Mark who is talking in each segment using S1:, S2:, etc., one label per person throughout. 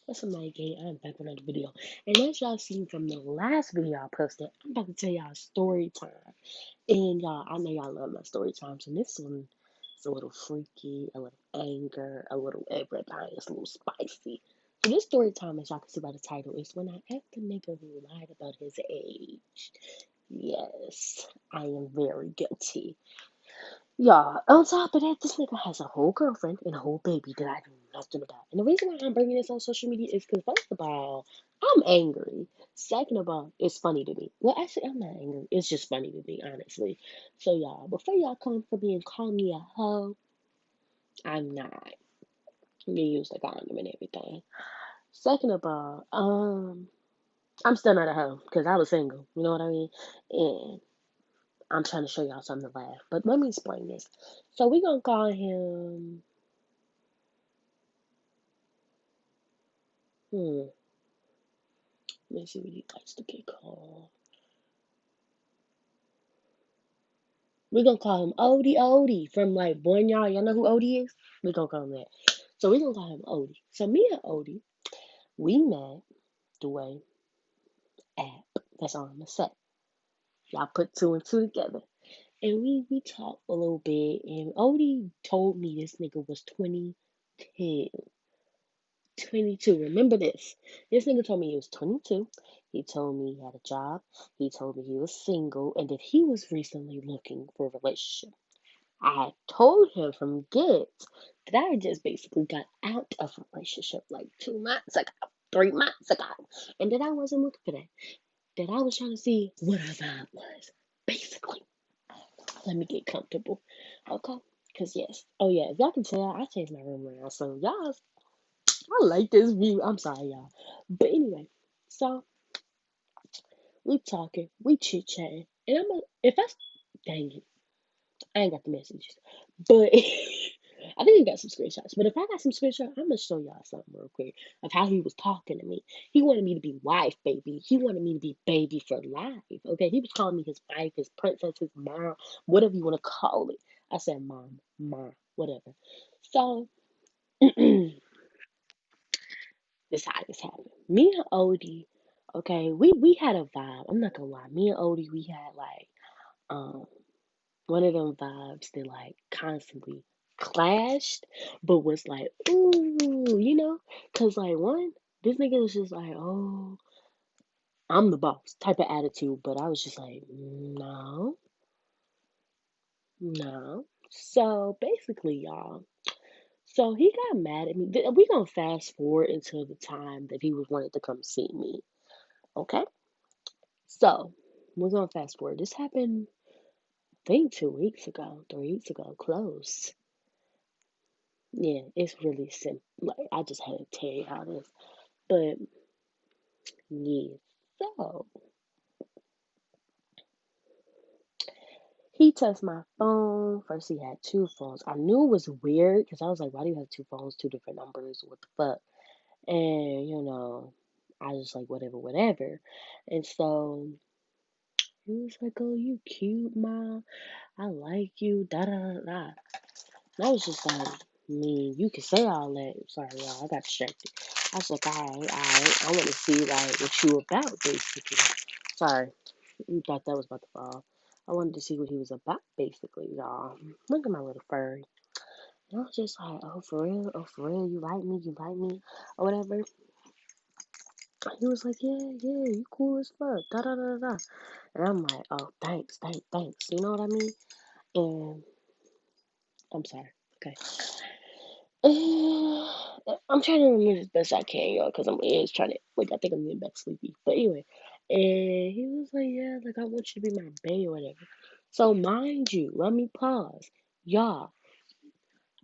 S1: What's up, my gang? I'm back with another video. And as y'all seen from the last video I posted, I'm about to tell y'all story time. And y'all, I know y'all love my story times. And this one is a little freaky, a little anger, a little everything. It's a little spicy. So this story time, as y'all can see by the title, is when I asked the nigga who lied about his age. Yes, I am very guilty. Yeah, on top of that, this nigga has a whole girlfriend and a whole baby that I know nothing about. And the reason why I'm bringing this on social media is because, first of all, I'm angry. Second of all, it's funny to me. Well, actually, I'm not angry. It's just funny to me, honestly. So, y'all, before y'all come for me and call me a hoe, I'm not. You use the condom and everything. Second of all, I'm still not a hoe because I was single. You know what I mean? And I'm trying to show y'all something to laugh. But let me explain this. So, we going to call him. Hmm. Let's see what he likes to get called. We're gonna call him Odie Odie from like Born Y'all. Y'all know who Odie is? We're gonna call him that. So we're gonna call him Odie. So me and Odie, we met the way app. That's all I'm gonna say. Y'all put two and two together. And we talked a little bit and Odie told me this nigga was 22. 22. Remember this. This nigga told me he was 22. He told me he had a job. He told me he was single and that he was recently looking for a relationship. I had told him from get that I just basically got out of a relationship like 2 months ago, 3 months ago, and that I wasn't looking for that. That I was trying to see what our vibe was. Basically, let me get comfortable, okay? Cause yes, oh yeah, if y'all can tell, I changed my room around, so y'all, I like this view. I'm sorry, y'all, but anyway, so we talking, we chit chatting, and I'm gonna if I dang it. I ain't got the messages, but I think he got some screenshots. But if I got some screenshots, I'm gonna show y'all something real quick of how he was talking to me. He wanted me to be wife, baby. He wanted me to be baby for life. Okay, he was calling me his wife, his princess, his mom, whatever you want to call it. I said, mom, whatever. So this how this happened. Me and Odie, okay, we had a vibe. I'm not gonna lie. Me and Odie, we had like um one of them vibes that like constantly clashed, but was like, ooh, cause like one, this nigga was just like, oh, I'm the boss type of attitude, but I was just like, no, no. So basically, y'all, so he got mad at me. We gonna fast forward until the time that he was wanted to come see me, okay? So we're gonna fast forward. This happened, I think, 2 weeks ago, 3 weeks ago, close. Yeah, it's really simple. Like I just had to tell you how this, but yeah. So he touched my phone. First, he had two phones. I knew it was weird because I was like, "Why do you have two phones, two different numbers? What the fuck?" And I was like, "Whatever, whatever." And so he was like, "Oh, you cute, mom. I like you." Da da da da. And I was just like, I mean, you can say all that. Sorry, y'all, I got distracted. I was like, all right. I want to see like what you about, basically. Sorry, you thought that was about to fall. I wanted to see what he was about, basically, y'all. Look at my little furry. And I was just like, oh for real, you like me, or whatever. He was like, yeah, you cool as fuck, da da da da. And I'm like, oh, thanks. You know what I mean? And I'm sorry. Okay. I'm trying to remember as best I can, y'all, because I'm is trying to like I think I'm getting back sleepy. But anyway, and he was like, "Yeah, like I want you to be my bae or whatever." So mind you, let me pause, y'all.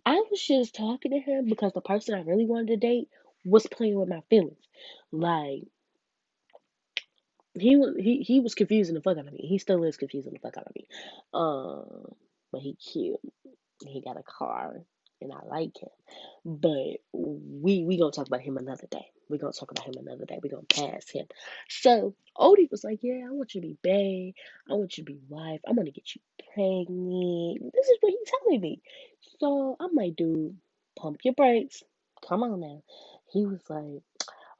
S1: I was just talking to him because the person I really wanted to date was playing with my feelings. Like he was confusing the fuck out of me. He still is confusing the fuck out of me. But he cute. He got a car, and I like him. But we gonna talk about him another day. We gonna talk about him another day. We gonna pass him. So Odie was like, "Yeah, I want you to be bae. I want you to be wife. I'm gonna get you pregnant." This is what he's telling me. So I'm like, dude, pump your brakes. Come on now. He was like,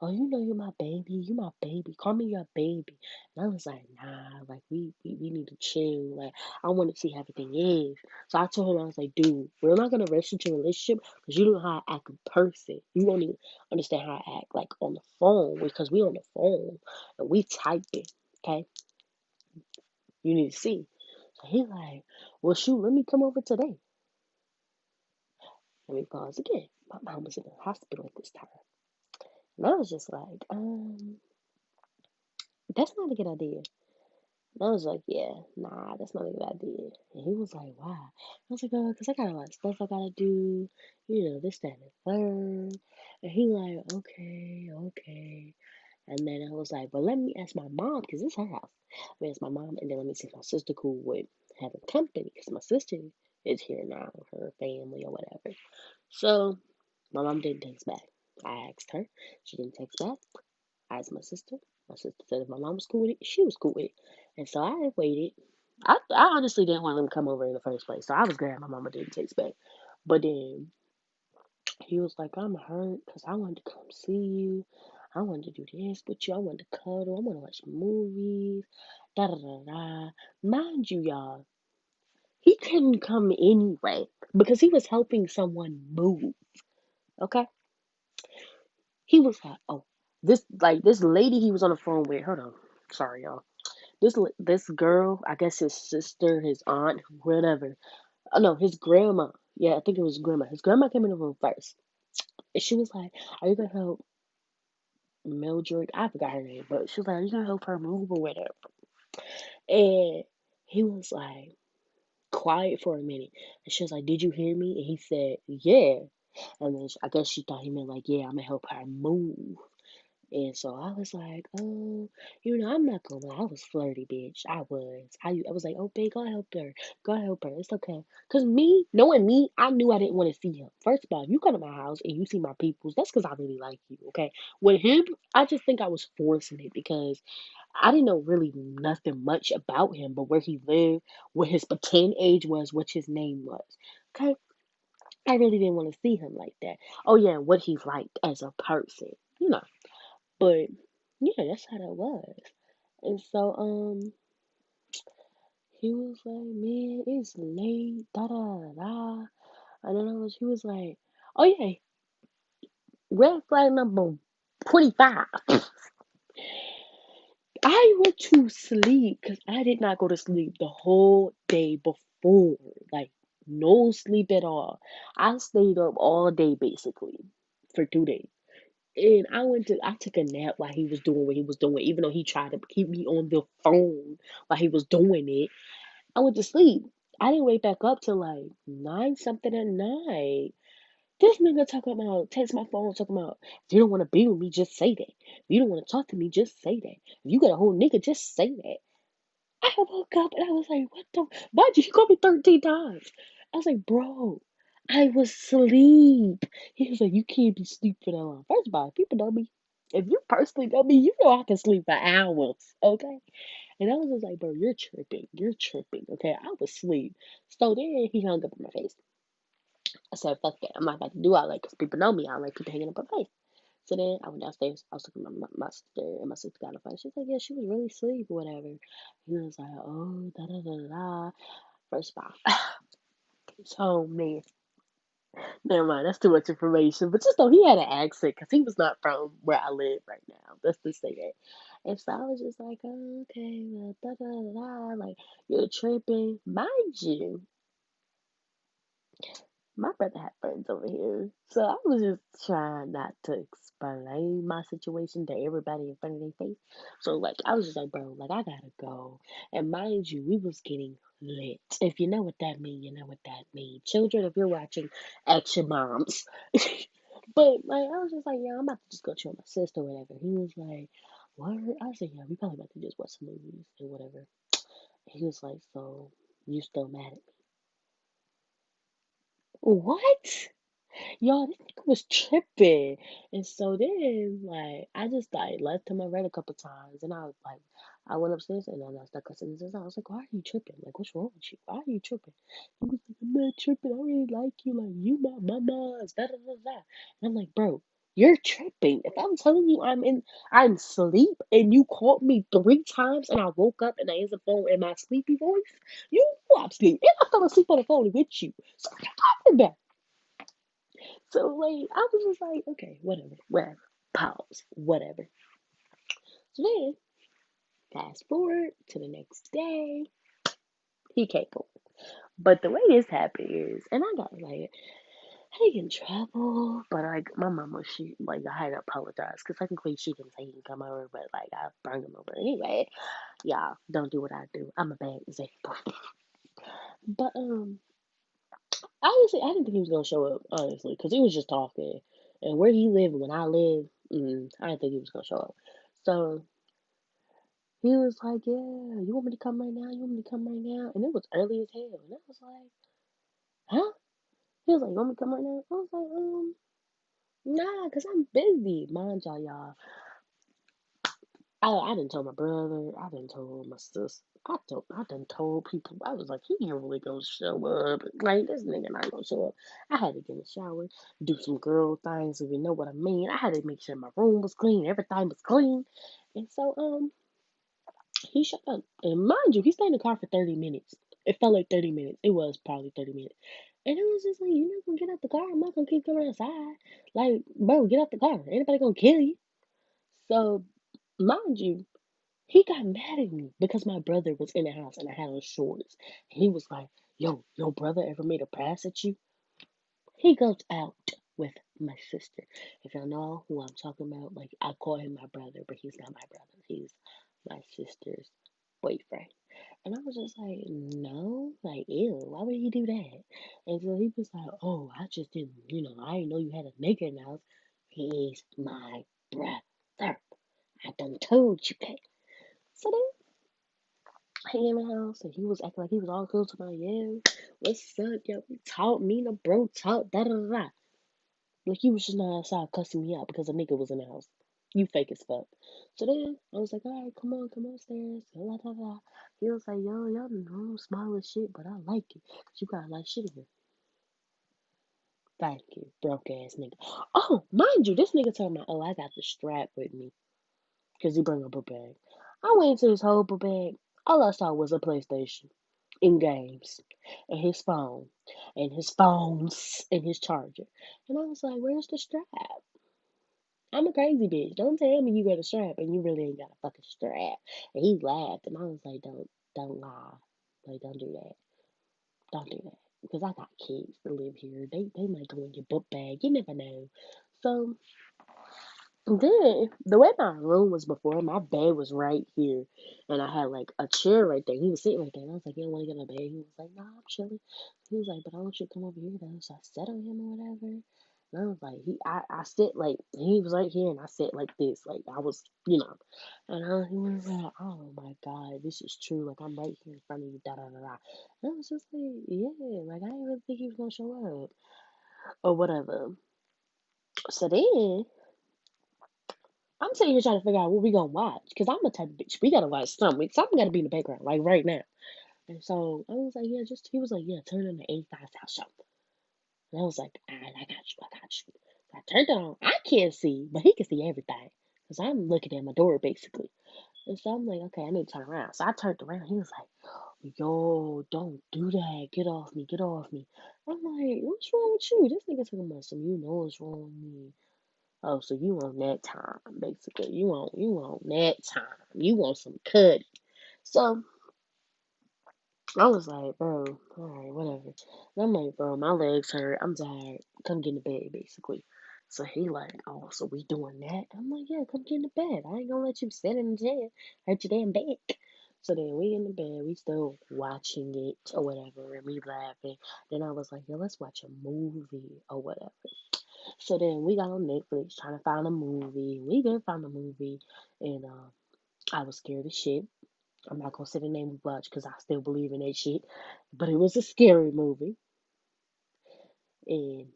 S1: oh, you know, you're my baby. You my baby. Call me your baby. And I was like, nah, like, we need to chill. Like, I want to see how everything is. So I told him, I was like, dude, we're not going to rush into a relationship because you don't know how I act in person. You won't even understand how I act, like, on the phone because we on the phone and we typing, okay? You need to see. So he's like, well, shoot, let me come over today. Let me pause again. My mom was in the hospital at this time. And I was just like, that's not a good idea. And I was like, yeah, nah, that's not a good idea. And he was like, why? I was like, because I got a lot of stuff I gotta do, you know, this, that, and the third. And he like, okay, okay. And then I was like, but let me ask my mom, because it's her house. Let me ask my mom, and then let me see if my sister cool with having company, because my sister is here now, her family or whatever. So my mom didn't text back. I asked her. She didn't text back. I asked my sister. My sister said if my mom was cool with it, she was cool with it. And so I waited. I honestly didn't want them to come over in the first place. So I was glad my mama didn't text back. But then he was like, I'm hurt because I wanted to come see you. I wanted to do this with you. I wanted to cuddle. I want to watch movies. Da da da da. Mind you, y'all, he couldn't come anyway because he was helping someone move. Okay? He was like, oh, this lady he was on the phone with. Hold on, sorry y'all. This girl, I guess his sister, his aunt, whatever. Oh no, his grandma. Yeah, I think it was grandma. His grandma came in the room first, and she was like, "Are you gonna help Mildred?" I forgot her name, but she was like, "Are you gonna help her move or whatever?" And he was like quiet for a minute, and she was like, "Did you hear me?" And he said, "Yeah." And then I guess she thought he meant like, "Yeah, I'm gonna help her move." And so I was like, oh, you know, I'm not gonna lie, I was flirty, bitch. I was. I was like, oh, babe, go help her. Go help her. It's okay. Cause me, knowing me, I knew I didn't want to see him. First of all, if you come to my house and you see my peoples, that's because I really like you, okay? With him, I just think I was forcing it because I didn't know really nothing much about him, but where he lived, what his pretend age was, what his name was. Okay? I really didn't want to see him like that. Oh yeah, and what he's like as a person. You know. But yeah, that's how that was. And so he was like, man, it's late, da da da da. And then he was like, oh yeah, red flag number 25. I went to sleep because I did not go to sleep the whole day before. Like no sleep at all. I stayed up all day basically for 2 days. And I took a nap while he was doing what he was doing, even though he tried to keep me on the phone while he was doing it. I went to sleep. I didn't wake back up till like 9 something at night. This nigga talking about, text my phone, talking about, if you don't want to be with me, just say that. If you don't want to talk to me, just say that. If you got a whole nigga, just say that. I woke up and I was like, what the? Why'd you call me 13 times? I was like, bro, I was asleep. He was like, you can't be asleep for that long. First of all, people know me. If you personally know me, you know I can sleep for hours, okay? And I was just like, bro, you're tripping. You're tripping, okay? I was asleep. So then he hung up in my face. I said, fuck that. I'm not about to do all that because people know me. I don't like people hanging up in my face. So then I went downstairs. I was looking at my sister, and my sister got on the phone. She was like, yeah, she was really asleep or whatever. He was like, oh, da da da da. First of all, so man, never mind. That's too much information. But just know he had an accent because he was not from where I live right now. Let's just say that. And so I was just like, oh, okay, well, da da da da. Like, you're tripping. Mind you, my brother had friends over here. So I was just trying not to explain my situation to everybody in front of their face. So like I was just like, bro, like I gotta go. And mind you, we was getting lit. If you know what that means, you know what that means. Children, if you're watching, action moms. But like I was just like, yeah, I'm about to just go chill with my sister or whatever. He was like, what? I was like, yeah, we probably about to just watch some movies or whatever. He was like, so you still mad at me? What? Y'all, this nigga was tripping. And so then, like, I just like left him. I read a couple times, and I was like, I went upstairs and then I started cussing his out. I was like, why are you tripping? Like, what's wrong with you? Why are you tripping? He was like, I'm not tripping. I really like you. Like, you my mama's. Da da da da. And I'm like, bro. You're tripping. If I'm telling you I'm asleep and you called me 3 times and I woke up and I answered the phone in my sleepy voice, you know I'm asleep. And I fell asleep on the phone with you. So what you talking about? So like I was just like, okay, whatever, whatever. Pause. Whatever. So then fast forward to the next day, he came over. But the way this happened is, and I got like I didn't get in trouble, but like my mama, she like I had to apologize because technically she didn't say he can come over, but like I brought him over anyway. Y'all don't do what I do. I'm a bad example. But honestly, I didn't think he was gonna show up honestly because he was just talking, and where he lived and when I live, I didn't think he was gonna show up. So he was like, "Yeah, you want me to come right now? You want me to come right now?" And it was early as hell, and I was like, "Huh?" He was like, "You want me to come right now?" I was like, nah, cause I'm busy, mind y'all. I done told my brother. I done told my sister. I done told people. I was like, he ain't really gonna show up. Like this nigga not gonna show up. I had to get in the shower, do some girl things, if you know what I mean. I had to make sure my room was clean, everything was clean, and so he showed up. And mind you, he stayed in the car for 30 minutes. It felt like 30 minutes. It was probably 30 minutes. And it was just like, you're not gonna get out the car. I'm not gonna keep coming outside. Like, bro, get out the car. Anybody gonna kill you? So, mind you. He got mad at me because my brother was in the house and I had on shorts. And he was like, yo, your brother ever made a pass at you? He goes out with my sister. If y'all know who I'm talking about, like I call him my brother, but he's not my brother. He's my sister's boyfriend. And I was just like, no, like, ew, why would he do that? And so he was like, oh, I just didn't, I didn't know you had a nigga in the house. He's my brother. I done told you that. So then he came in the house and he was acting like he was all cool to my yeah. What's up, yo? We talk, me and the bro talk, da da da da. Like he was just not outside cussing me out because a nigga was in the house. You fake as fuck. So then I was like, all right, come upstairs. Da, da, da. He was like, yo, y'all in the room small as shit, but I like it. Cause you got a lot of shit in here. Thank you, broke ass nigga. Oh, mind you, this nigga told me, oh, I got the strap with me. Cause he bring a book bag. I went into his whole book bag. All I saw was a PlayStation in games and his phone and his phones and his charger. And I was like, where's the strap? I'm a crazy bitch. Don't tell me you got a strap and you really ain't got a fucking strap. And he laughed and I was like, don't lie. Like don't do that. Don't do that. Because I got kids that live here. They might go in your book bag. You never know. So then the way my room was before, my bed was right here, and I had like a chair right there. He was sitting right there, and I was like, "You don't want to get on the bed?" He was like, "No, I'm chilling." He was like, "But I want you to come over here though." So I sat on him or whatever, and I was like, I sit like he was right here, and I sit like this, like I was, and he was like, "Oh my God, this is true. Like I'm right here in front of you, da da da da." And I was just like, "Yeah, like I didn't really think he was gonna show up or whatever." So then. I'm sitting here trying to figure out what we gonna watch because I'm the type of bitch. We gotta watch something. Something gotta be in the background, like right now. And so I was like, yeah, just he was like, yeah, turn on the 85 South Show. And I was like, all right, I got you. So I turned it on. I can't see, but he can see everything because I'm looking at my door basically. And so I'm like, okay, I need to turn around. So I turned around. He was like, yo, don't do that. Get off me. Get off me. I'm like, what's wrong with you? This nigga talking about some, you know what's wrong with me. Oh, so you want that time, basically. You want that time. You want some cutty. So I was like, bro, alright, whatever. And I'm like, bro, my legs hurt. I'm tired. Come get in the bed, basically. So he like, oh, so we doing that? I'm like, yeah, come get in the bed. I ain't gonna let you sit in the chair. Hurt your damn back. So then we in the bed, we still watching it or whatever, and we laughing. Then I was like, yo, let's watch a movie or whatever. So then we got on Netflix trying to find a movie. We didn't find a movie, and I was scared as shit. I'm not gonna say the name we watched because I still believe in that shit, but it was a scary movie, and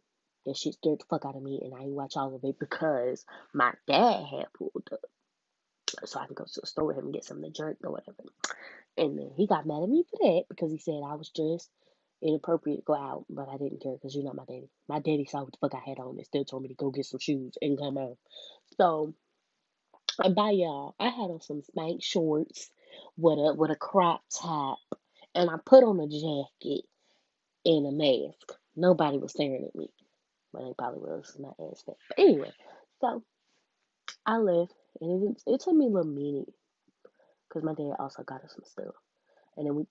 S1: that shit scared the fuck out of me. And I didn't watch all of it because my dad had pulled up, so I could go to the store with him and get something to drink or whatever. And then he got mad at me for that because he said I was dressed inappropriate to go out, but I didn't care because you're not my daddy. My daddy saw what the fuck I had on and still told me to go get some shoes and come home. So and by y'all, I had on some spank shorts with a crop top, and I put on a jacket and a mask. Nobody was staring at me. Well, they probably was my ass fat. But anyway, so I left, and it took me a little minute because my dad also got us some stuff. And then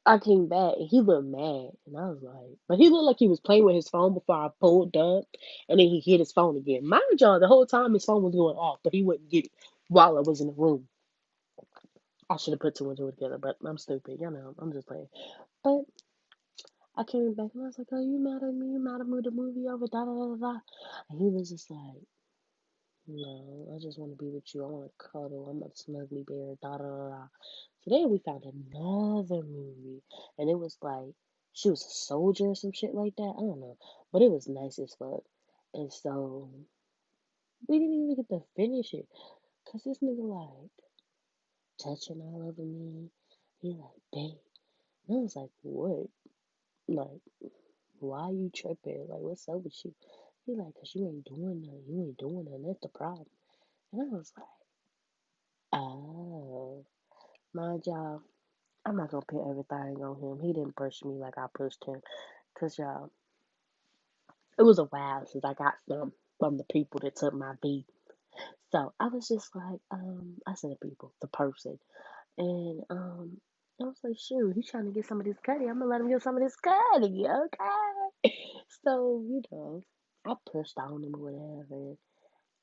S1: I came back, and he looked mad, and I was like, but he looked like he was playing with his phone before I pulled up, and then he hit his phone again. Mind y'all, the whole time his phone was going off, but he wouldn't get it while I was in the room. I should have put two and two together, but I'm stupid. You know, I'm just playing. But I came back and I was like, "Oh, you mad at me? You mad at me? The movie over? Da da da da da." And he was just like, "No, I just want to be with you. I want to cuddle. I'm a snuggly bear." Da da da da. So then we found another movie, and it was like she was a soldier or some shit like that. I don't know, but it was nice as fuck. And so we didn't even get to finish it, cause this nigga like touching all over me. He like, babe. And I was like, what? Like, why you tripping? Like, what's up with you? He like, cause you ain't doing nothing. You ain't doing nothing. That's the problem. And I was like, oh, mind y'all, I'm not gonna put everything on him. He didn't push me like I pushed him. Cause y'all, it was a while since I got some from the people that took my beat. So I was just like, I said the people, the person. And I was like, shoot, he's trying to get some of this cutty. I'm gonna let him get some of this cutty, okay? So, you know, I pushed on him or whatever.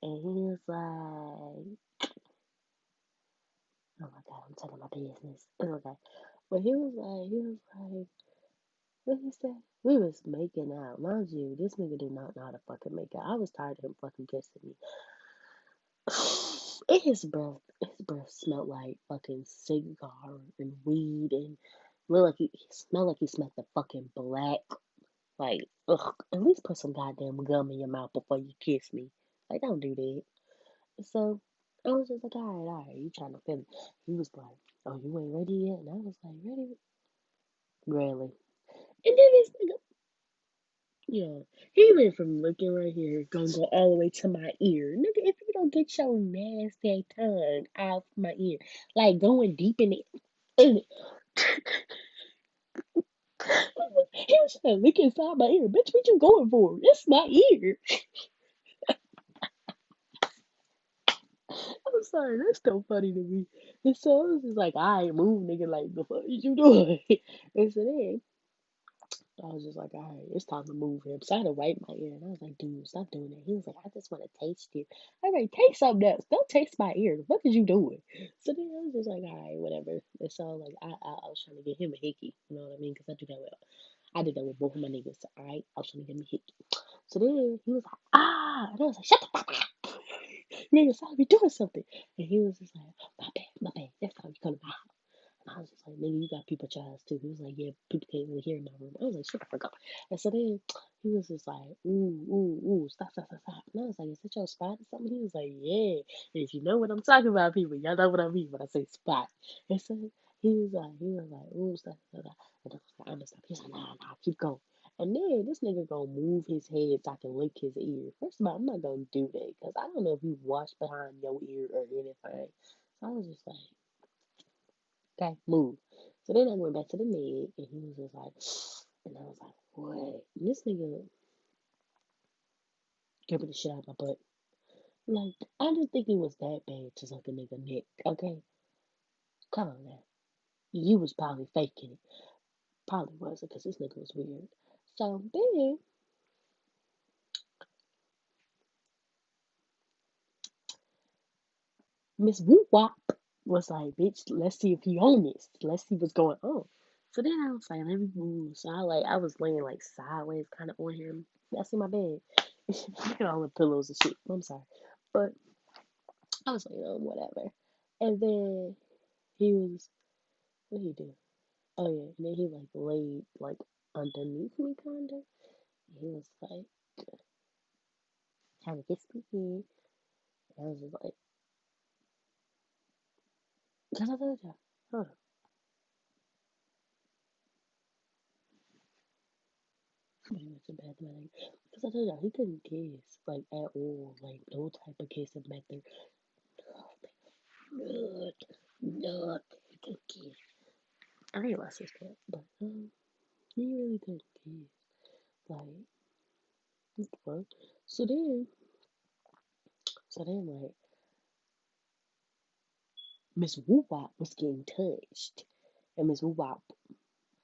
S1: And he was like, oh my god, I'm telling my business. It's okay. But he was like, what he said? We was making out. Mind you, this nigga did not know how to fucking make out. I was tired of him fucking kissing me. And his breath smelled like fucking cigar and weed and looked like he smelled like he smelled the fucking black. Like, ugh, at least put some goddamn gum in your mouth before you kiss me. Like, don't do that. So I was just like, all right, you trying to feel it. He was like, oh, you ain't ready yet? And I was like, ready? Really? And then this nigga, yeah, he went from looking right here, gonna go all the way to my ear. Nigga, if you don't get your nasty tongue off my ear, like going deep in it. He was trying to lick inside my ear. Bitch, what you going for? It's my ear. I'm sorry, that's so funny to me. And so I was just like, I ain't move, nigga, like, the fuck is you doing? And so then I was just like, all right, it's time to move him. So I had to wipe my ear, and I was like, dude, stop doing that. He was like, I just want to taste you. I was like, taste something else. Don't taste my ear. What is you doing? So then I was just like, all right, whatever. And so like, I was trying to get him a hickey. You know what I mean? Because I do that with, I did that with both of my niggas. All right, I was trying to get him a hickey. So then he was like, ah, and I was like, shut the fuck up. Nigga, stop me doing something. And he was just like, my bad. Next time you come to my house. I was just like, nigga, you got people charges too. He was like, yeah, people can't really hear in my room. I was like, shut the fuck up. And so then he was just like, stop, stop, stop, stop. And I was like, is that your spot or something? He was like, yeah. And if you know what I'm talking about, people, y'all know what I mean when I say spot. And so he was like, stop, stop, stop. And I was like, I'm gonna stop. He's like, nah, keep going. And then this nigga gonna move his head so I can lick his ear. First of all, I'm not gonna do that because I don't know if you wash behind your ear or anything. So I was just like, okay, move. So then I went back to the med, and he was just like, and I was like, what? And this nigga gave me the shit out of my butt. Like, I didn't think it was that bad to suck a nigga neck, okay? Come on now. You was probably faking it. Probably wasn't, because this nigga was weird. So then, Miss Woo Wop was like, bitch, let's see if he on this. Let's see what's going on. So then I was like, let me move. So I was laying like sideways, kind of on him. That's in my bed. Look at all the pillows and shit. I'm sorry. But I was like, oh, whatever. And then he was, what did he do? Oh, yeah. And then he, like, laid, like, underneath me, kind of. And he was like, trying to kiss me. And I was just like, because I told you. Huh. But he went to mathematics. Because I told y'all, he couldn't kiss, like, at all. Like, no type of kissing method. None. None. He couldn't kiss. I ain't my sister, but, he really couldn't kiss. Like, what the fuck? So then, like, Miss Woo Wop was getting touched. And Miss Woo Wop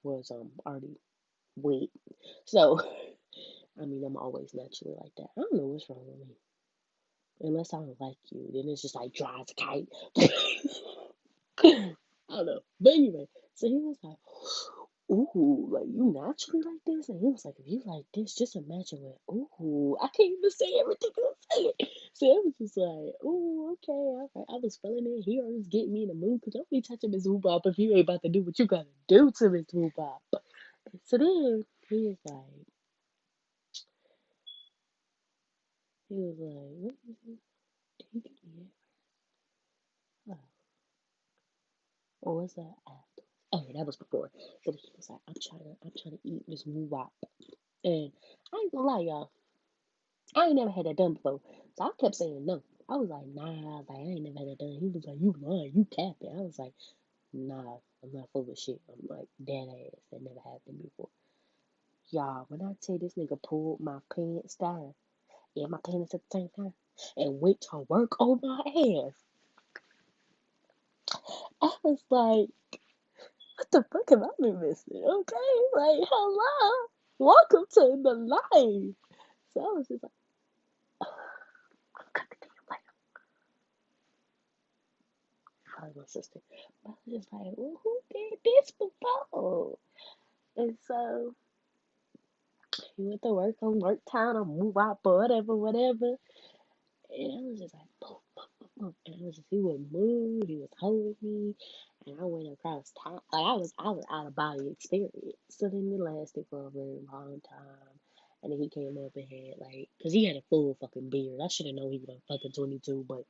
S1: was, already wet. So, I mean, I'm always naturally like that. I don't know what's wrong with me. Unless I don't like you, then it's just like dry as a kite. I don't know. But anyway, so he was like, ooh, like you naturally like this? And he was like, if you like this, just imagine what, ooh, I can't even say everything I'm saying. So it was just like, ooh, okay, all right. I was feeling it. He always getting me in the mood because don't be touching Miss Woobop if you ain't about to do what you gotta do to Miss Woobop. So then he was like, what is it? Did he get me it? Or was that after? Oh yeah, that was before. So he was like, I'm trying to eat this woo wop. And I ain't gonna lie, y'all. I ain't never had that done before. So I kept saying no. I was like, nah, like I ain't never had that done. He was like, you lying, you capping. I was like, nah, I'm not full of shit. I'm like dead ass. That never happened before. Y'all, when I tell you this nigga pulled my pants down and my pants at the same time and went to work on my ass, I was like, what the fuck have I been missing? Okay, like hello, welcome to the life. So I was just like, I'm cut the damn light. Probably my sister. But I was just like, well, who did this before? And so he went to work on work time or move out or whatever, whatever. And I was just like, boom, boom, boom, boom. And I was just, he would move, he was holding me, and I went across time. Like I was out of body experience. So then it lasted for a very long time. And then he came up and had like, cause he had a full fucking beard. I should have known he was fucking 22, but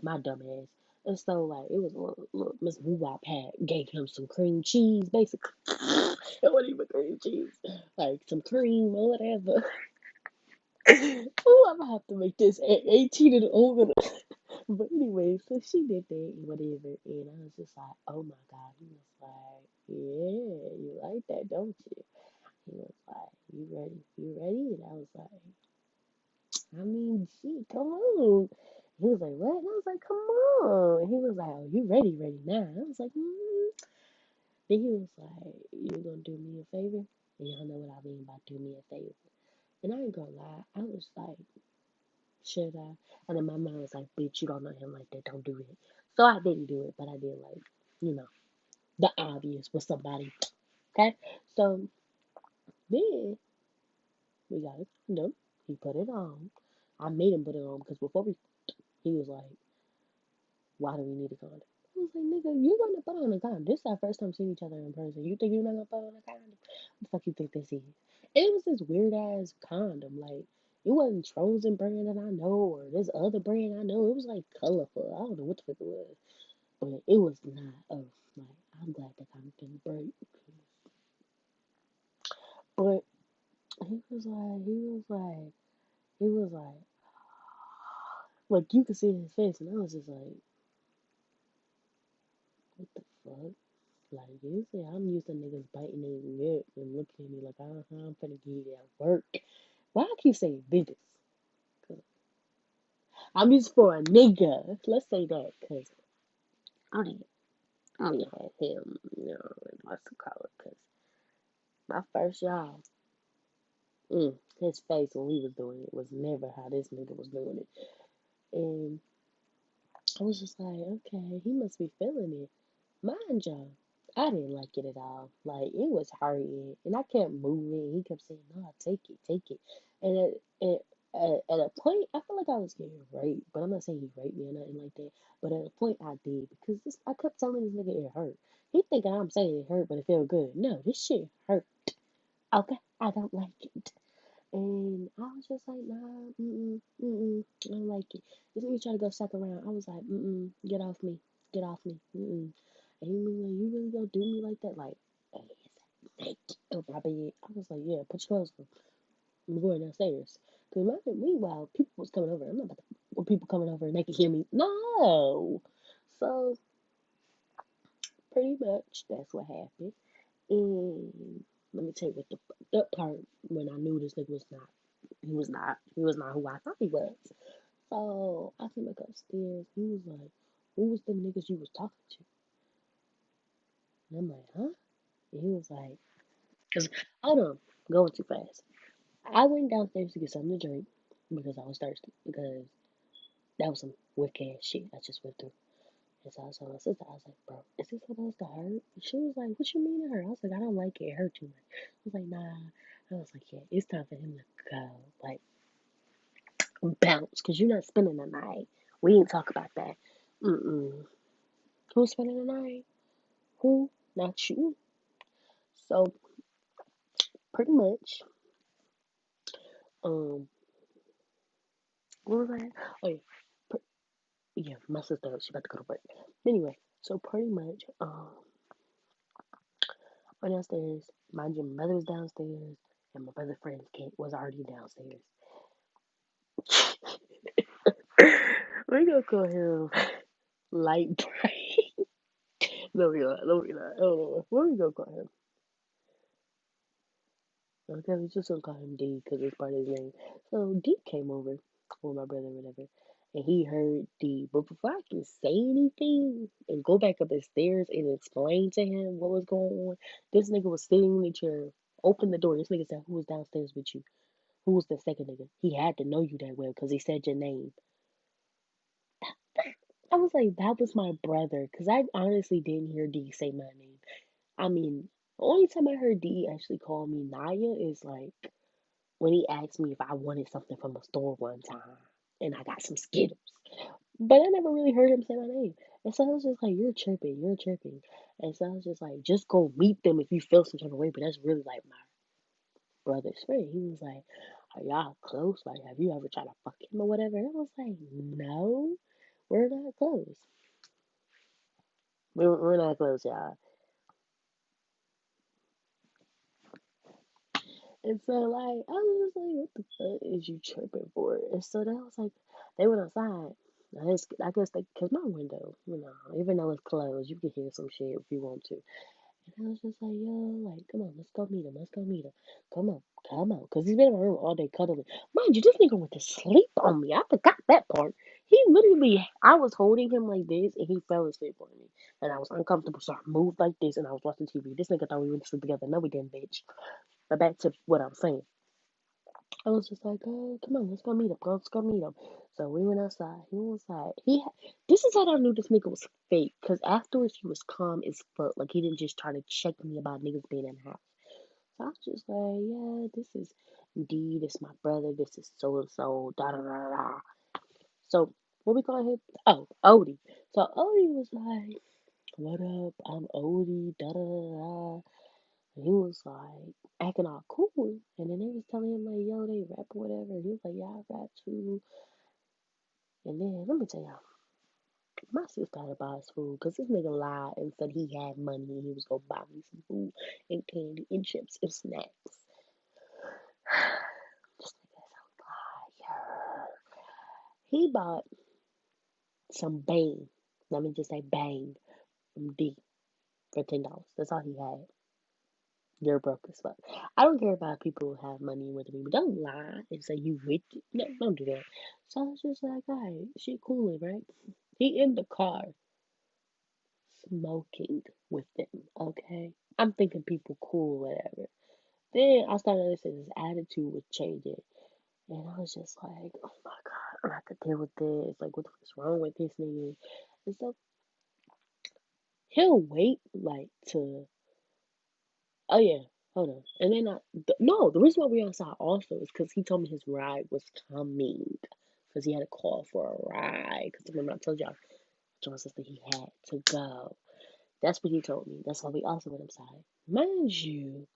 S1: my dumb ass. And so like it was little Miss Woo Wop had gave him some cream cheese, basically. It wasn't even cream cheese, like some cream or whatever. Ooh, I'm gonna have to make this 18 and over. But anyway, so she did that and whatever, and I was just like, oh my god. He was like, yeah, you like that, don't you? He was like, you ready? You ready? And I was like, I mean, gee, come on. He was like, what? And I was like, come on. And he was like, oh, you ready, ready now? And I was like, Then he was like, you gonna do me a favor? And y'all know what I mean by do me a favor. And I ain't gonna lie, I was like, should I? And then my mom was like, bitch, you don't know him like that. Don't do it. So I didn't do it, but I did like, you know, the obvious with somebody. Okay? So then we got it done. He put it on. I made him put it on because before he was like, why do we need a condom? I was like, nigga, you're gonna put on a condom. This is our first time seeing each other in person. You think you're not gonna put on a condom? What the fuck you think this is? And it was this weird ass condom. Like, it wasn't Trojan brand that I know or this other brand I know. It was like colorful. I don't know what the fuck it was. But it was not like I'm glad the condom didn't break. But he was like you could see his face and I was just like, what the fuck? Like, usually I'm used to niggas biting their lip and looking at me like, I'm finna get it at work. Why I keep saying niggas? 'Cause I'm used for a nigga. Let's say that, because I only had him, in what's the call it, because my first job, his face when we was doing it was never how this nigga was doing it. And I was just like, okay, he must be feeling it. Mind y'all, I didn't like it at all. Like it was hurting, and I kept moving. He kept saying, "No, take it, take it." And at a point, I felt like I was getting raped, but I'm not saying he raped me or nothing like that. But at a point, I did because I kept telling this nigga it hurt. He thinking I'm saying it hurt, but it felt good. No, this shit hurt. Okay, I don't like it. And I was just like, nah, I don't like it. This nigga tried to go suck around. I was like, get off me, get off me, And he was like, you really gonna do me like that? Like, hey, is that naked over my bed? I was like, yeah, put your clothes on. I'm going downstairs. Because meanwhile, people was coming over. I'm not about to, when people coming over and they can hear me. No. So pretty much that's what happened. And let me tell you what the part when I knew this nigga was not. He was not who I thought he was. So I came back upstairs. He was like, "Who was them niggas you was talking to?" And I'm like, "Huh?" And he was like, "Cause hold on, going too fast." I went downstairs to get something to drink because I was thirsty. Because that was some wick ass shit I just went through. And so I was telling my sister, I was like, "Bro, is this supposed to hurt?" And she was like, "What you mean it hurt?" I was like, "I don't like it. It hurt too much." I was like, "Nah." I was like, "Yeah, it's time for him to go. Like, bounce, because you're not spending the night." We didn't talk about that. Mm-mm. Who's spending the night? Who? Not you. So, pretty much, um, what was I? Oh, yeah. Yeah, my sister, she about to go to work. Anyway, so pretty much, went downstairs. Mind you, my mother was downstairs, and my brother friend's kid was already downstairs. We gonna call him Light Bright. No, we not. No, we not. Oh, what we gonna call him? Okay, we just gonna call him D because it's part of his name. So D came over with my brother, or whatever, and he heard D. But before I can say anything and go back up the stairs and explain to him what was going on, this nigga was sitting in the chair. Opened the door. This nigga said, "Who was downstairs with you? Who was the second nigga?" He had to know you that well because he said your name. I was like, that was my brother because I honestly didn't hear D say my name. I mean, the only time I heard D actually call me Naya is like when he asked me if I wanted something from a store one time and I got some Skittles. But I never really heard him say my name. And so I was just like, "You're tripping, you're tripping." And so I was just like, "Just go meet them if you feel some type of way." But that's really like my brother's friend. He was like, "Are y'all close? Like, have you ever tried to fuck him or whatever?" And I was like, "No, we're not close. We're not close, y'all." And so, like, I was just like, "What the fuck is you tripping for?" And so then I was like, they went outside. I guess they, cause my window, even though it's closed, you can hear some shit if you want to. And I was just like, "Yo, like, come on, let's go meet him. Let's go meet him. Come on." Cause he's been in my room all day cuddling. Mind you, this nigga went to sleep on me. I forgot that part. He literally, I was holding him like this, and he fell asleep on me. And I was uncomfortable, so I moved like this, and I was watching TV. This nigga thought we went to sleep together. No, we didn't, bitch. But back to what I'm saying. I was just like, "Oh, come on, let's go meet him. Let's go meet him." So we went outside. He was like, this is how I knew this nigga was fake. Cause afterwards he was calm as fuck. Like he didn't just try to check me about niggas being in the house. So I was just like, "Yeah, this is D. This is my brother. This is so and so. Da da da da." So what we call him? Oh, Odie. So Odie was like, "What up? I'm Odie. Da da da da." And he was like acting all cool. And then they was telling him like, "Yo, they rap or whatever." He was like, "Yeah, I rap too." And then let me tell y'all, my sister had to buy us food because this nigga lied and said he had money and he was gonna buy me some food and candy and chips and snacks. This nigga is a liar. He bought some bang. Let me just say bang from D for $10. That's all he had. You're broke as fuck. I don't care about people who have money with me, but don't lie and say you rich. No, don't do that. So I was just like, alright, she cooling, right? He in the car smoking with them, okay? I'm thinking people cool, whatever. Then I started noticing his attitude was changing. And I was just like, oh my God, I have to deal with this. Like, what the fuck's wrong with this nigga? And so he'll wait, like, to oh yeah, hold on. And then no, the reason why we outside also is because he told me his ride was coming, because he had a call for a ride. Because remember I told y'all, John's sister he had to go. That's what he told me. That's why we also went outside. Mind you,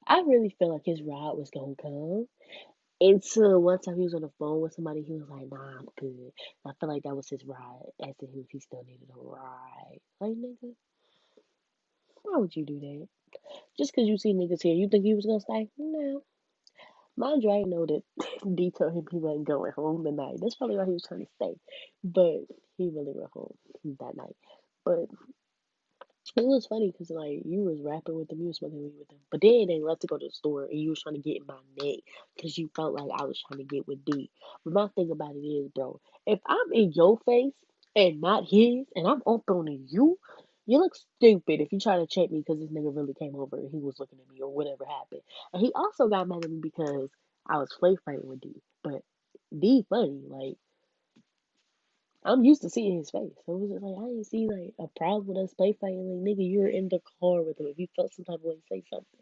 S1: I really feel like his ride was gonna come. Until one time he was on the phone with somebody, he was like, "Nah, I'm good." I feel like that was his ride, asking him if he still needed a ride. Like, nigga, why would you do that? Just because you see niggas here, you think he was gonna stay? No. Mind you, I didn't know that D told him he wasn't going home tonight. That's probably why he was trying to stay. But he really went home that night. But it was funny because like you was rapping with them, you was smoking weed with them, but then they left to go to the store and you was trying to get in my neck because you felt like I was trying to get with D. But my thing about it is, bro, if I'm in your face and not his, and I'm up on you, you look stupid if you try to check me because this nigga really came over and he was looking at me or whatever happened. And he also got mad at me because I was play fighting with D. But D funny, like I'm used to seeing his face. So it was just like I didn't see like a problem with us play fighting. Like nigga, you're in the car with him. If you felt some type of way, say something.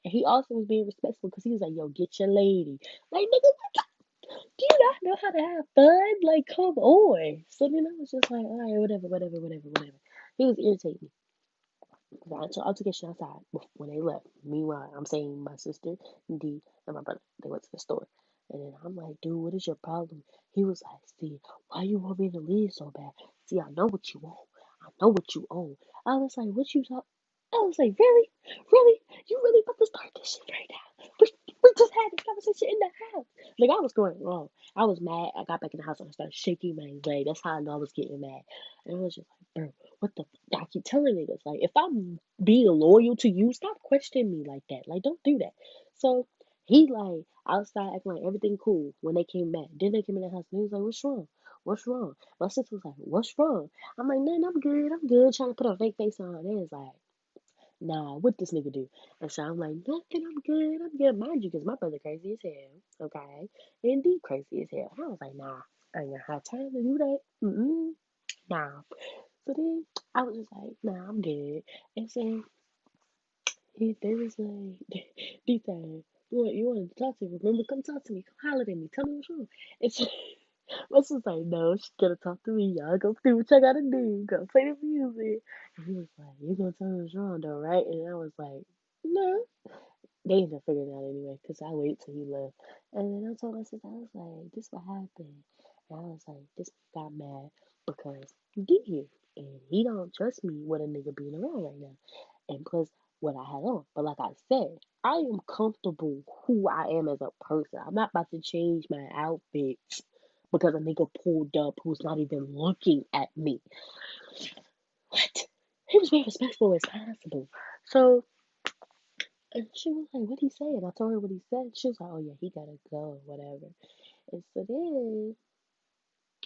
S1: And he also was being respectful because he was like, "Yo, get your lady." Like nigga, do you not know how to have fun? Like come on. So then I was just like, all right, whatever, whatever, whatever, whatever. He was irritating. So I took shit outside when they left. Meanwhile, I'm saying my sister, D, and my brother, they went to the store. And then I'm like, dude, what is your problem? He was like, see, why you want me to leave so bad? See, I know what you want. I know what you own. I was like, what you talk? I was like, really? Really? You really about to start this shit right now? We just had this conversation in the house. Like, I was going wrong. I was mad. I got back in the house and I started shaking my leg. That's how I know I was getting mad. And I was just like, bro, what the I keep telling niggas, like, if I'm being loyal to you, stop questioning me like that. Like, don't do that. So he like outside acting like everything cool when they came back. Then they came in the house and he was like, what's wrong? What's wrong? My sister was like, what's wrong? I'm like, man, I'm good. I'm good. Trying to put a fake face on. And it's like, nah, what this nigga do? And so I'm like, nothing. I'm good. I'm good. Mind you, because my brother crazy as hell. Okay. And D crazy as hell. I was like, nah, I ain't gonna have time to do that. Nah. So then I was just like, nah, I'm good. And so they was like, D said, you want to talk to me? Remember, come talk to me. Come holler at me. Tell me what's wrong. And so my sister's like, no, she's gonna talk to me. Y'all go do what y'all gotta do. Go play the music. And he was like, you gonna tell me what's wrong though, right? And I was like, no. They ended up figuring it out anyway, because I waited till he left. And then I told my sister, I was like, this what happened. And I was like, this got mad because he did here. And he don't trust me with a nigga being around right now. And plus what I had on. But like I said, I am comfortable who I am as a person. I'm not about to change my outfit because a nigga pulled up who's not even looking at me. What? He was being respectful as possible. So and she was like, "What he say?" And I told her what he said. She was like, "Oh yeah, he gotta go, whatever." And so then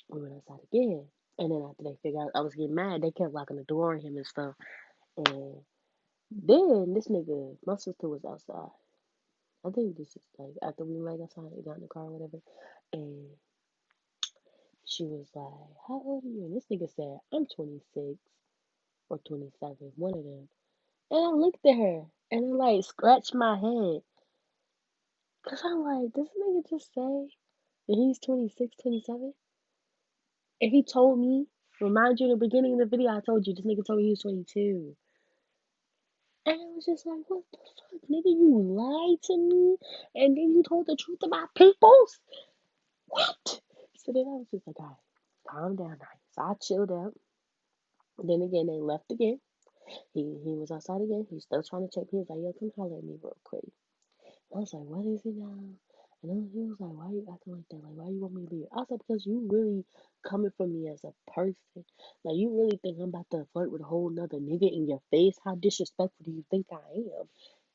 S1: we went outside again. And then after they figured out I was getting mad, they kept locking the door on him and stuff. And then this nigga, my sister was outside. I think this is like after we laid outside and got in the car or whatever. And she was like, "How old are you?" And this nigga said, "I'm 26 or 27, one of them." And I looked at her and I like scratched my head. Cause I'm like, this nigga just say that he's 26, 27? And he told me, remind you in the beginning of the video, I told you this nigga told me he was 22. And I was just like, what the fuck, nigga? You lied to me and then you told the truth about peoples? What? So then I was just like, all right, calm down now. So I chilled out. Then again, they left again. He was outside again. He's still trying to check me. He was like, yo, come holler at me real quick. I was like, what is it now? And then he was like, why are you acting like that? Like, why you want me to leave? I was like, because you really coming for me as a person. Like, you really think I'm about to flirt with a whole nother nigga in your face? How disrespectful do you think I am?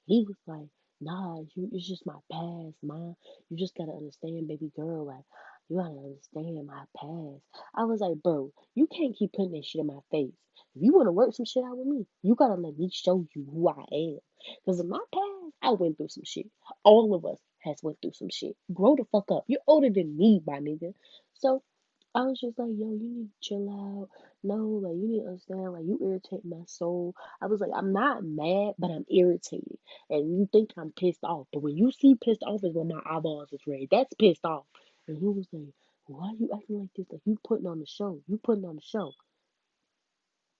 S1: He was like, nah, it's just my past, ma. You just gotta understand, baby girl. Like, you gotta understand my past. I was like, bro, you can't keep putting that shit in my face. If you wanna work some shit out with me, you gotta let me show you who I am. Because in my past, I went through some shit. All of us has went through some shit. Grow the fuck up. You're older than me, my nigga. So I was just like, yo, you need to chill out. No, like you need to understand, like you irritate my soul. I was like, I'm not mad, but I'm irritated. And you think I'm pissed off. But when you see pissed off is when my eyeballs is red. That's pissed off. And he was like, why are you acting like this? Like you putting on the show. You putting on the show.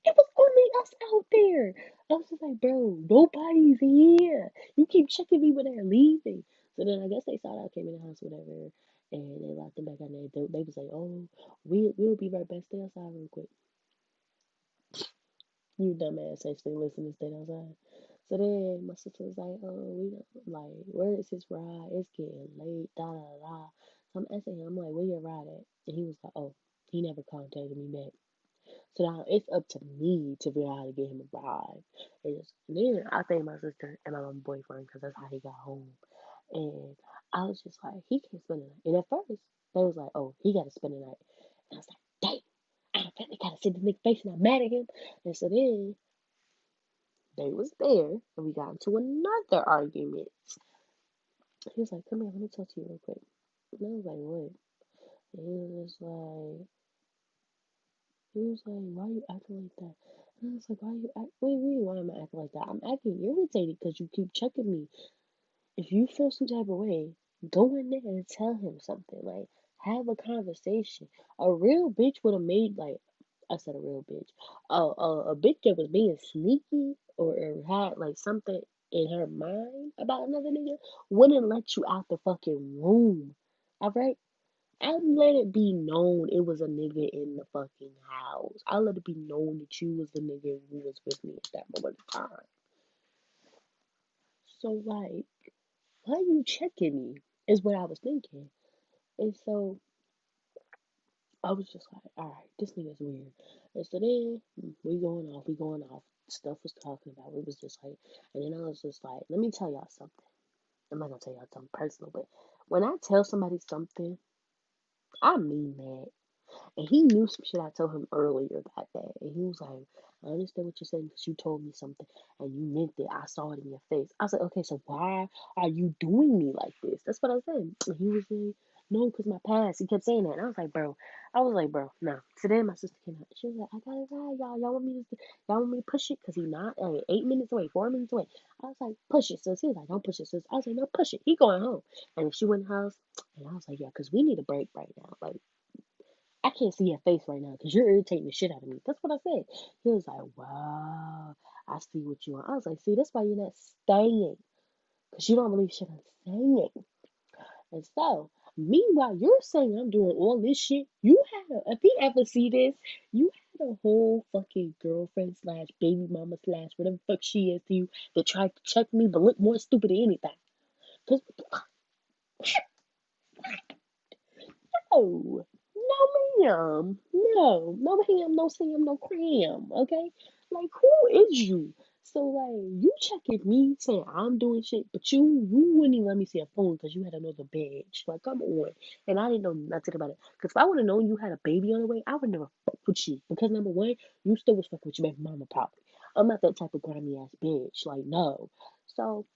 S1: It was only us out there. I was just like, bro, nobody's here. You keep checking me when they're leaving. So then I guess they saw that I came in the house, whatever, and they locked them back in there. They was like, oh, we'll be right back. Stay outside real quick. You dumbass actually listen to stay outside. So then my sister was like, "Oh, we don't like where is his ride? It's getting late, da da da." So I'm asking him, I'm like, "Where your ride at?" And he was like, "Oh, he never contacted me back." So now it's up to me to figure out how to get him a ride. And then I thanked my sister and my mom boyfriend because that's how he got home. And I was just like, he can't spend the night. And at first, they was like, "Oh, he got to spend the night." And I was like, "Dang, I finally got to see this nigga face and I'm mad at him." And so then they was there and we got into another argument. He was like, "Come here, let me talk to you real quick." And I was like, "What?" And he was like, "Why you acting like that?" And I was like, what do you mean, why am I acting like that? I'm acting irritated because you keep checking me. If you feel some type of way, go in there and tell him something. Like, have a conversation. A real bitch would have made, like, I said a real bitch. A bitch that was being sneaky or had, like, something in her mind about another nigga wouldn't let you out the fucking room. Alright? I let it be known it was a nigga in the fucking house. I let it be known that you was the nigga who was with me at that moment in time. So, like, why you checking me? Is what I was thinking. And so I was just like, all right, this nigga's weird. And so then we going off. Stuff was talking about. It was just like, and then I was just like, let me tell y'all something. I'm not gonna tell y'all something personal, but when I tell somebody something, I mean that. And he knew some shit I told him earlier that day. And he was like, "I understand what you're saying because you told me something and you meant it. I saw it in your face." I was like, "Okay, so why are you doing me like this?" That's what I said. And he was like, "No, because my past." He kept saying that. And I was like, bro, no. So then my sister came out. She was like, "I got it right, y'all. Y'all want me to push it? Because he not 8 minutes away, 4 minutes away." I was like, "Push it, sis." He was like, "Don't push it, sis." I was like, "No, push it. He going home." And she went in the house. And I was like, "Yeah, because we need a break right now. Like, I can't see your face right now because you're irritating the shit out of me." That's what I said. He was like, "Wow, I see what you want." I was like, "See, that's why you're not staying because you don't believe shit I'm saying." And so, meanwhile, you're saying I'm doing all this shit. If he ever see this, you had a whole fucking girlfriend slash baby mama slash whatever the fuck she is to you that tried to check me but look more stupid than anything. Because no, no, ma'am. No, no, ma'am, no, Sam, no, cram. Okay? Like, who is you? So, like, you checking me saying I'm doing shit, but you wouldn't even let me see a phone because you had another bitch. Like, come on. And I didn't know nothing about it. Because if I would have known you had a baby on the way, I would never fuck with you. Because, number one, you still was fucking with your baby mama, probably. I'm not that type of grimy ass bitch. Like, no. So,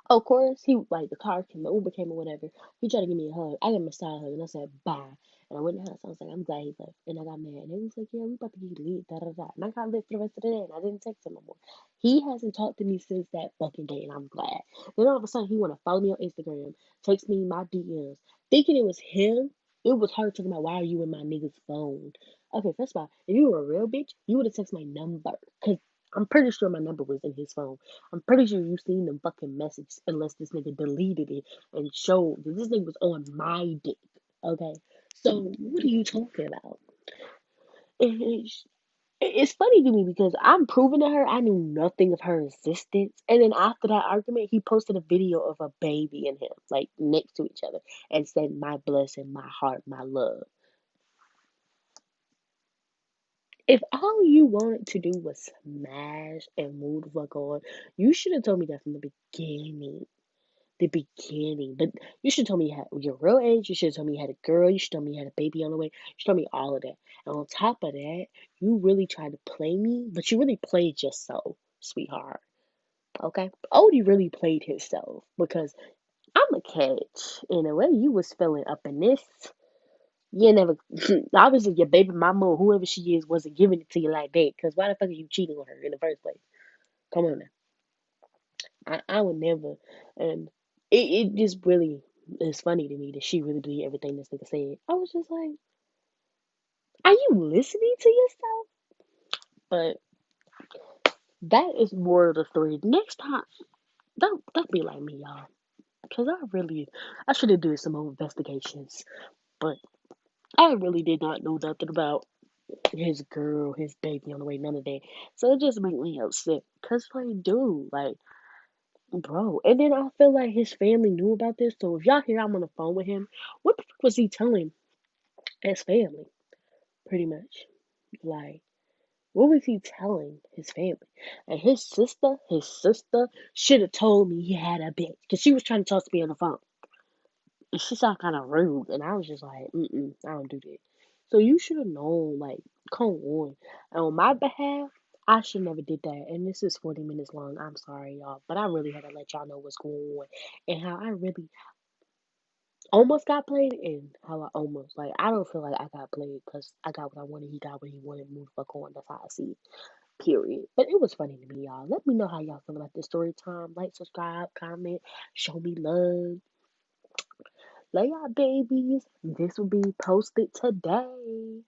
S1: of course, he like the car came, the Uber came or whatever. He tried to give me a hug. I gave him a side hug and I said bye. And I went in the house. I was like, I'm glad he left. And I got mad. And he was like, yeah, we about to get lit, da da da. And I got lit for the rest of the day. And I didn't text him no more. He hasn't talked to me since that fucking day, and I'm glad. Then all of a sudden, he wanna follow me on Instagram, text me my DMs, thinking it was him. It was her talking about why are you in my nigga's phone? Okay, first of all, if you were a real bitch, you would have texted my number. Cause I'm pretty sure my number was in his phone. I'm pretty sure you seen the fucking message unless this nigga deleted it and showed that this nigga was on my dick. Okay? So what are you talking about? And it's funny to me because I'm proving to her I knew nothing of her existence. And then after that argument, he posted a video of a baby and him, like next to each other, and said, "My blessing, my heart, my love." If all you wanted to do was smash and move the fuck on, you should have told me that from the beginning. The beginning. But you should tell me you had your real age. You should have told me you had a girl. You should tell me you had a baby on the way. You should tell me all of that. And on top of that, you really tried to play me, but you really played yourself, sweetheart. Okay? Odie really played himself because I'm a catch. In a way, you was feeling up in this. You never, obviously, your baby mama or whoever she is wasn't giving it to you like that. Because why the fuck are you cheating on her in the first place? Come on now. I would never. And it just really is funny to me that she really believed everything this nigga said. I was just like, are you listening to yourself? But that is more of the story. Next time, don't be like me, y'all. Because I should have done some more investigations. But I really did not know nothing about. his girl, his baby on the way, none of that. So it just made me upset. Cause like, dude, like, bro. And then I feel like his family knew about this. So if y'all hear I'm on the phone with him, what the fuck was he telling his family? Pretty much. Like, what was he telling his family? And his sister should have told me he had a bitch. Cause she was trying to talk to me on the phone. And she sounded kind of rude. And I was just like, I don't do that. So you should have known, like, come on. And on my behalf, I should never did that. And this is 40 minutes long. I'm sorry, y'all. But I really had to let y'all know what's going on. And how I really almost got played and how I almost, like, I don't feel like I got played because I got what I wanted. He got what he wanted. Move the fuck on. That's how I see it. Period. But it was funny to me, y'all. Let me know how y'all feel about this story time. Like, subscribe, comment, show me love. Lay out, babies. This will be posted today.